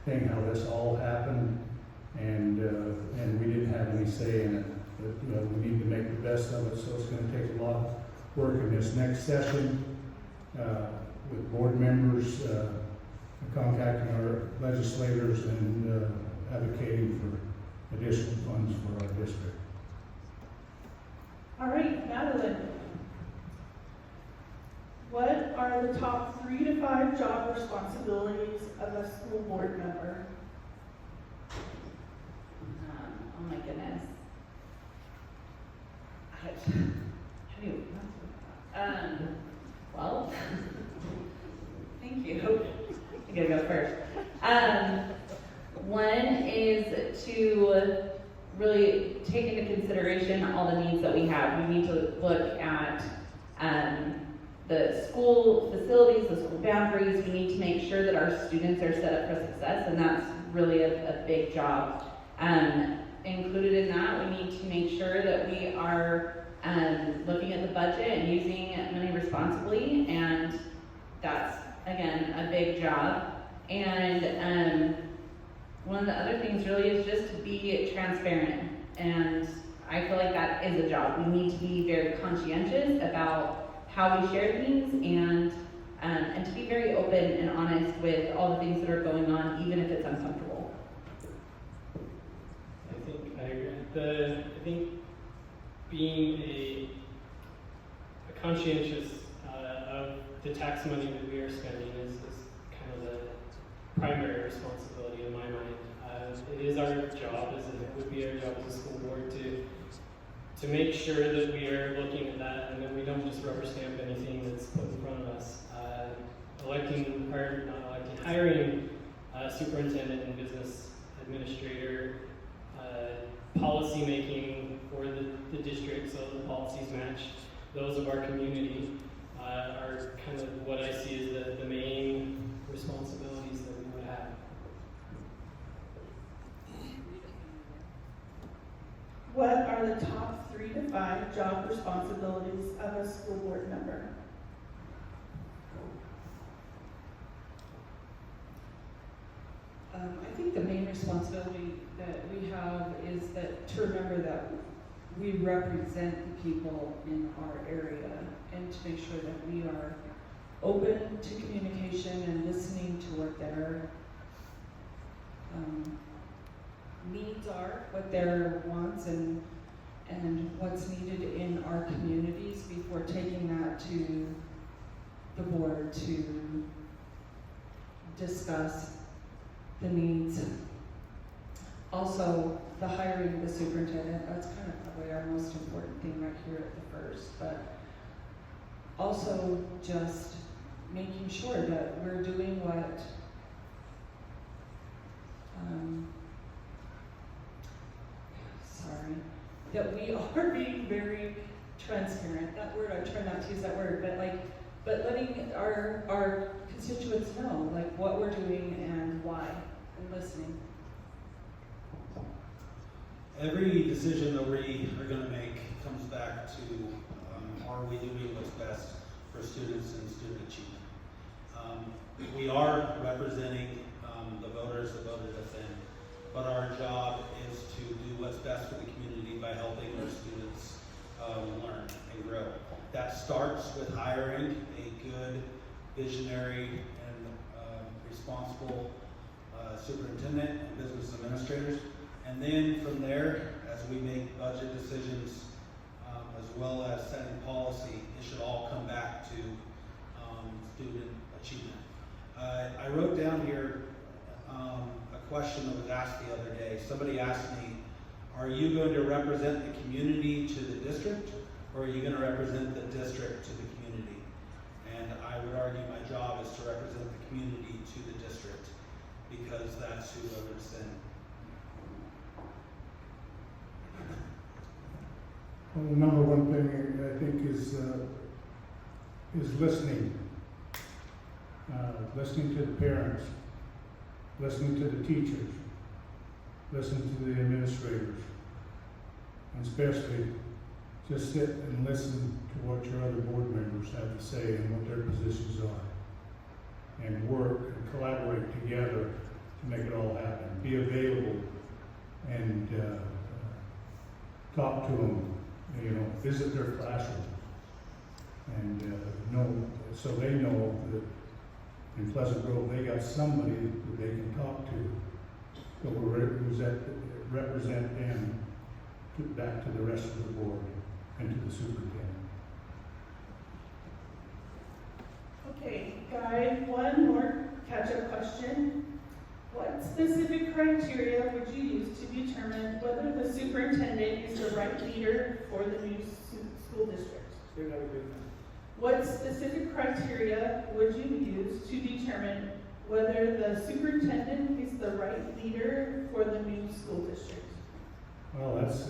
thing how this all happened, and we didn't have any say in it. But we need to make the best of it, so it's going to take a lot of work in this next session with board members, contacting our legislators, and advocating for additional funds for our district. All right, Madeline. What are the top 3 to 5 job responsibilities of a school board member? Oh my goodness. How do you well, thank you. I gotta go first. One is to really take into consideration all the needs that we have. We need to look at the school facilities, the school boundaries. We need to make sure that our students are set up for success, and that's really a big job. Included in that, we need to make sure that we are looking at the budget and using money responsibly, and that's, again, a big job. And one of the other things really is just to be transparent. And I feel like that is a job. We need to be very conscientious about how we share things and to be very open and honest with all the things that are going on, even if it's uncomfortable. I agree. I think being a conscientious of the tax money that we are spending is kind of the primary responsibility in my mind. It is our job, as it would be our job as a school board, to make sure that we are looking at that and that we don't just rubber stamp anything that's put in front of us. Hiring superintendent and business administrator, policy making for the district so the policies match those of our community are kind of what I see as the main responsibilities that we would have. What are the top 3 to 5 job responsibilities of a school board member? I think the main responsibility that we have is that to remember that we represent the people in our area and to make sure that we are open to communication and listening to what their needs are, what their wants and what's needed in our communities before taking that to the board to discuss the needs. Also, the hiring of the superintendent, that's kind of probably our most important thing right here at the first, but also just making sure that we're doing what that we are being very transparent. That word, I try not to use that word, but letting our constituents know like what we're doing and why, and listening. Every decision that we are going to make comes back to are we doing what's best for students and student achievement. We are representing the voters that voted us in, but our job is to do what's best for the community by helping our students learn and grow. That starts with hiring a good, visionary, and responsible superintendent and business administrators. And then from there, as we make budget decisions, as well as setting policy, it should all come back to student achievement. I wrote down here a question that was asked the other day. Somebody asked me, are you going to represent the community to the district, or are you going to represent the district to the community? And I would argue my job is to represent the community to the district, because that's who voted us in. Well, the number one thing I think is listening. Listening to the parents, listening to the teachers, listening to the administrators, and especially just sit and listen to what your other board members have to say and what their positions are, and work and collaborate together to make it all happen. Be available and talk to them, visit their classrooms, and know, so they know that in Pleasant Grove they got somebody that they can talk to that will represent them back to the rest of the board and to the superintendent. Okay, Guy, one more catch-up question. What specific criteria would you use to determine whether the superintendent is the right leader for the new school district? Say that again. What specific criteria would you use to determine whether the superintendent is the right leader for the new school district? Well, that's,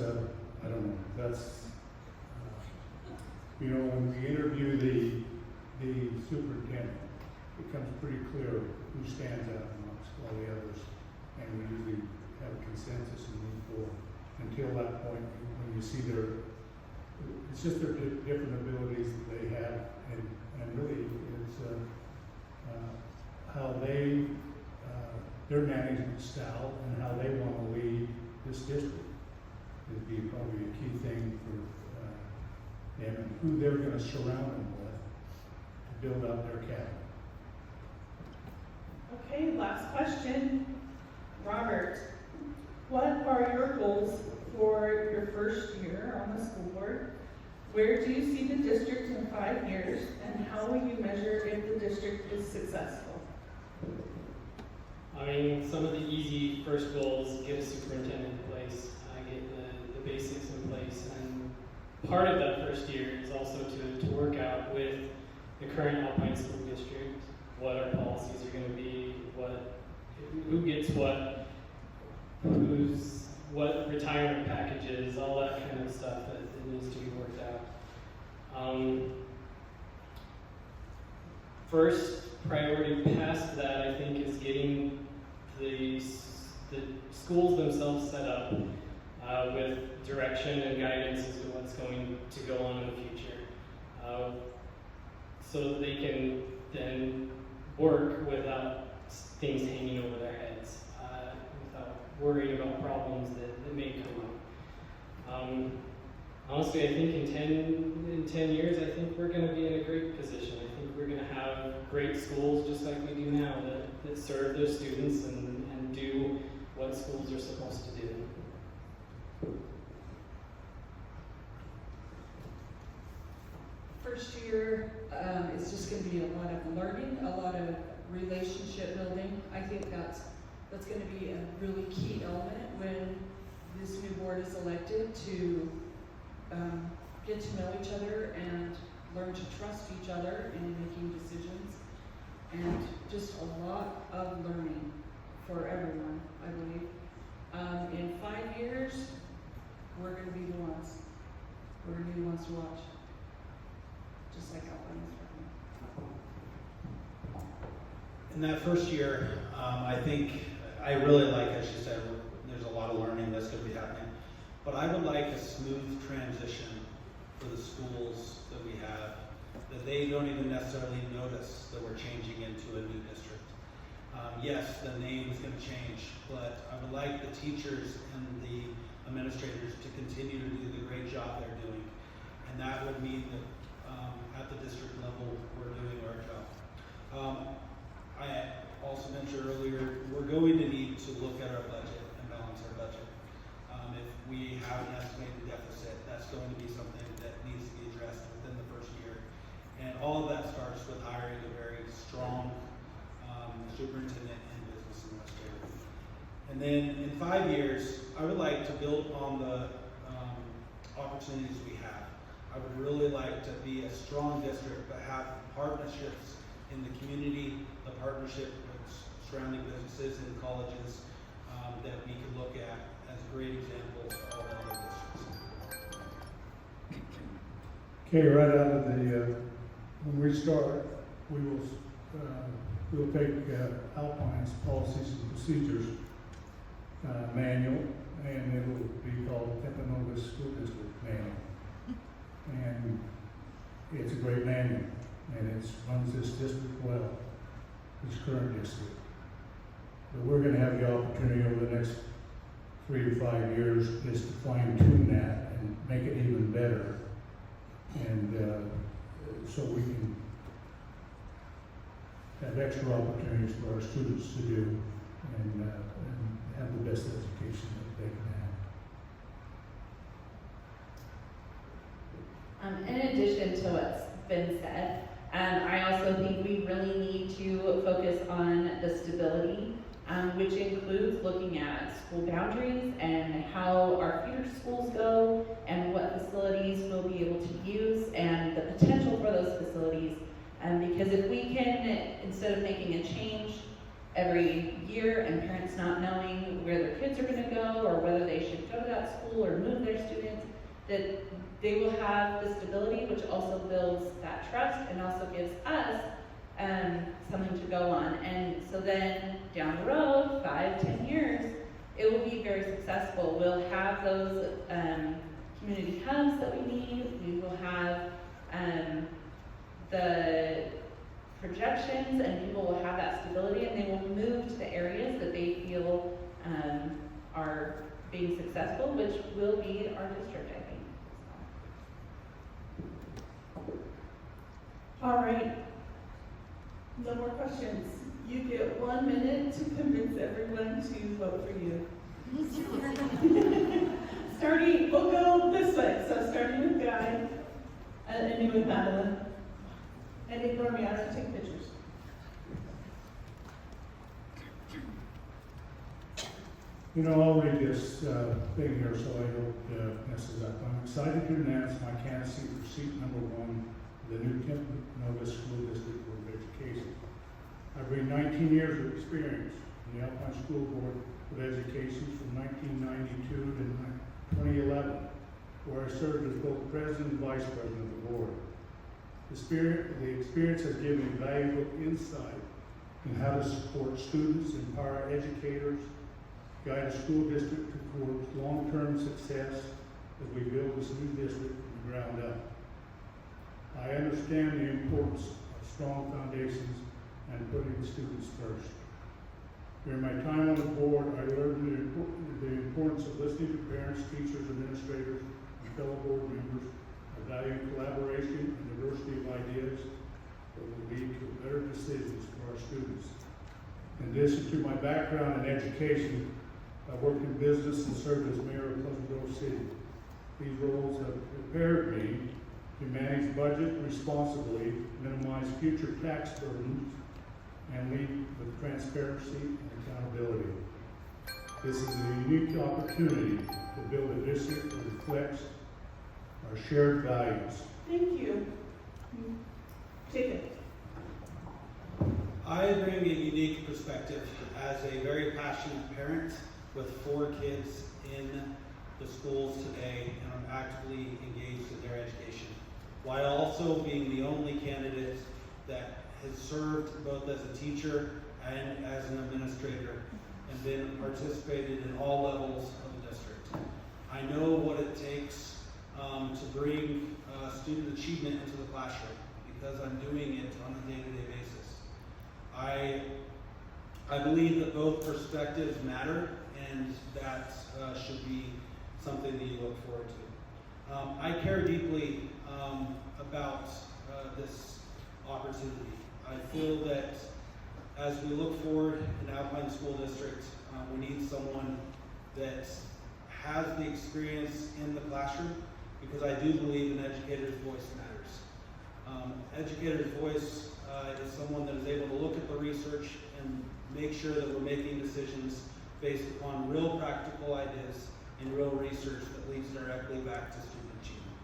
I don't know, that's, when we interview the superintendent, it becomes pretty clear who stands out amongst all the others, and we usually have a consensus and move forward. Until that point, when you see it's just their different abilities that they have, and really it's how their management style and how they want to lead this district. would be probably a key thing for them and who they're going to surround them with to build out their cabinet. Okay, last question. Robert, what are your goals for your first year on the school board? Where do you see the district in 5 years, and how will you measure if the district is successful? I mean, some of the easy first goals: get a superintendent in place, get the basics in place, and part of that first year is also to work out with the current Alpine School District what our policies are going to be, who gets what retirement packages, all that kind of stuff that needs to be worked out. First priority past that, I think, is getting the schools themselves set up with direction and guidance as to what's going to go on in the future, so that they can then work without things hanging over their heads, without worrying about problems that may come up. Honestly, I think in 10 years, I think we're going to be in a great position. I think we're going to have great schools just like we do now that serve their students and do what schools are supposed to do. First year, it's just going to be a lot of learning, a lot of relationship building. I think that's going to be a really key element when this new board is elected, to get to know each other and learn to trust each other in making decisions, and just a lot of learning for everyone, I believe. In 5 years, we're going to be the ones. We're going to be the ones to watch. Just like Alpine is right now. In that first year, I think I really like, as you said, there's a lot of learning that's going to be happening. But I would like a smooth transition for the schools that we have, that they don't even necessarily notice that we're changing into a new district. Yes, the name is going to change, but I would like the teachers and the administrators to continue to do the great job they're doing. And that would mean that at the district level, we're doing our job. I also mentioned earlier, we're going to need to look at our budget and balance our budget. If we have an estimated deficit, that's going to be something that needs to be addressed within the first year. And all of that starts with hiring a very strong superintendent and business administrator. And then in 5 years, I would like to build on the opportunities we have. I would really like to be a strong district, but have partnerships in the community, the partnership with surrounding businesses and colleges that we can look at as great examples of all the other districts. Okay, right out of the, when we start, we'll take Alpine's policies and procedures manual, and it will be called Timponogos School District Manual. And it's a great manual, and it runs this district well, this current district. But we're going to have the opportunity over the next 3 to 5 years is to fine tune that and make it even better, and so we can have extra opportunities for our students to do and have the best education that they can have. In addition to what's been said, I also think we really need to focus on the stability, which includes looking at school boundaries and how our future schools go and what facilities we'll be able to use and the potential for those facilities. Because if we can, instead of making a change every year and parents not knowing where their kids are going to go or whether they should go to that school or move their students, that they will have the stability, which also builds that trust and also gives us something to go on. And so then down the road, 5-10 years, it will be very successful. We'll have those community hubs that we need. We will have the projections, and people will have that stability, and they will move to the areas that they feel are being successful, which will be our district, I think. All right. No more questions. You get 1 minute to convince everyone to vote for you. We'll go this way. So starting with Guy, and ending with Madeline. And ignore me, I don't take pictures. You know, I'll read this thing here so I don't mess it up. I'm excited to announce my candidacy for seat number 1 in the new Timponogos School District Board of Education. I bring 19 years of experience in the Alpine School Board of Education from 1992 to 2011, where I served as both president and vice president of the board. The experience has given me valuable insight in how to support students, empower educators, guide a school district towards long-term success as we build this new district from the ground up. I understand the importance of strong foundations and putting the students first. During my time on the board, I learned the importance of listening to parents, teachers, administrators, and fellow board members. I value collaboration and diversity of ideas that will lead to better decisions for our students. In addition to my background in education, I worked in business and served as mayor of Pleasant Grove City. These roles have prepared me to manage budget responsibly, minimize future tax burdens, and lead with transparency and accountability. This is a unique opportunity to build a district that reflects our shared values. Thank you. Jacob. I bring a unique perspective as a very passionate parent with 4 kids in the schools today, and I'm actively engaged in their education, while also being the only candidate that has served both as a teacher and as an administrator, and then participated in all levels of the district. I know what it takes to bring student achievement into the classroom, because I'm doing it on a day-to-day basis. I believe that both perspectives matter, and that should be something that you look forward to. I care deeply about this opportunity. I feel that as we look forward in Alpine School District, we need someone that has the experience in the classroom, because I do believe an educator's voice matters. Educator's voice is someone that is able to look at the research and make sure that we're making decisions based upon real practical ideas and real research that leads directly back to student achievement.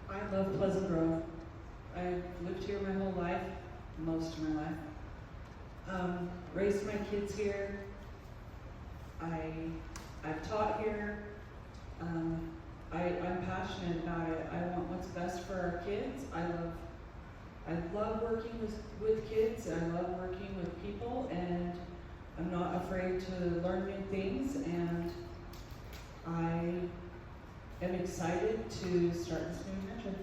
I love Pleasant Grove. I've lived here my whole life, most of my life. Raised my kids here. I've taught here. I'm passionate about it. I want what's best for our kids. I love working with kids. I love working with people, and I'm not afraid to learn new things, and I am excited to start this new adventure.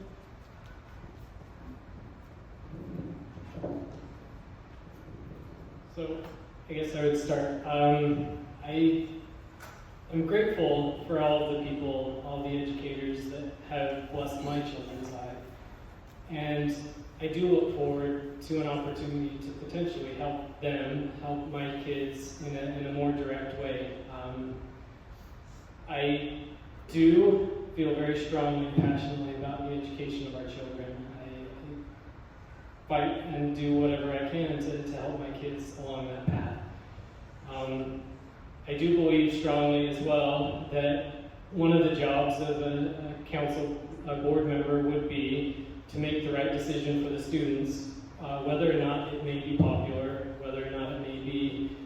So I guess I would start. I'm grateful for all of the people, all the educators that have blessed my children's life. And I do look forward to an opportunity to potentially help them, help my kids in a more direct way. I do feel very strongly and passionately about the education of our children. I fight and do whatever I can to help my kids along that path. I do believe strongly as well that one of the jobs of a board member would be to make the right decision for the students, whether or not it may be popular, whether or not it may be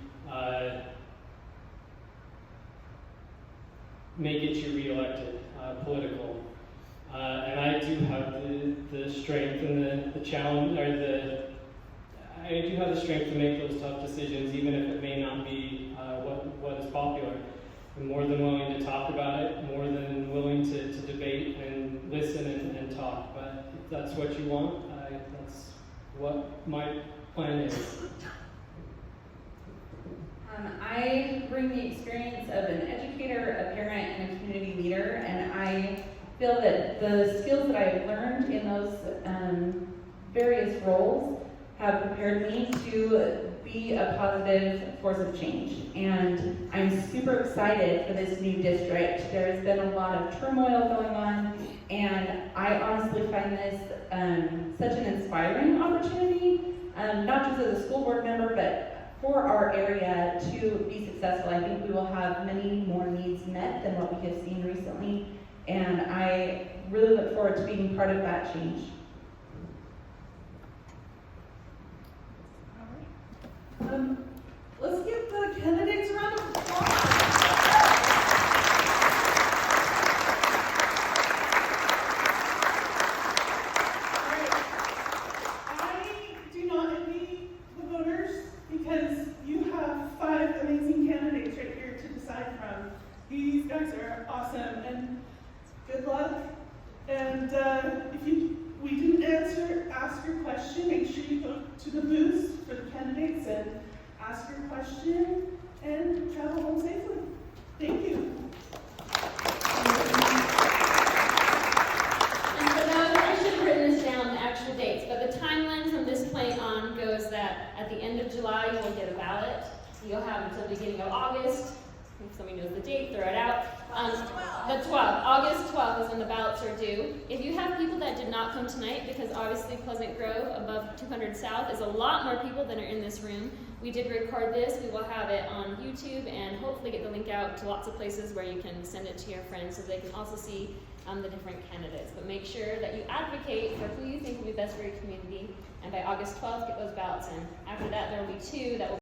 may get you reelected, political. And I do have the strength and the challenge, or I do have the strength to make those tough decisions, even if it may not be what is popular. I'm more than willing to talk about it, more than willing to debate and listen and talk. But if that's what you want, that's what my plan is. I bring the experience of an educator, a parent, and a community leader, and I feel that the skills that I've learned in those various roles have prepared me to be a positive force of change. And I'm super excited for this new district. There's been a lot of turmoil going on, and I honestly find this such an inspiring opportunity, not just as a school board member, but for our area to be successful. I think we will have many more needs met than what we have seen recently, and I really look forward to being part of that change. Let's give the candidates a round of applause. All right. I do not envy the voters because you have 5 amazing candidates right here to decide from. These guys are awesome, and good luck. And if we didn't ask your question, make sure you go to the booths for the candidates and ask your question and travel home safely. Thank you. And for those, I should have written this down, the actual dates, but the timeline from this point on goes that at the end of July, you will get a ballot. You'll have until the beginning of August. If somebody knows the date, throw it out. The 12th, August 12th is when the ballots are due. If you have people that did not come tonight, because obviously Pleasant Grove above 200 South is a lot more people than are in this room. We did record this. We will have it on YouTube and hopefully get the link out to lots of places where you can send it to your friends so they can also see the different candidates. But make sure that you advocate for who you think will be best for your community. And by August 12th, get those ballots in. After that, there will be 2 that will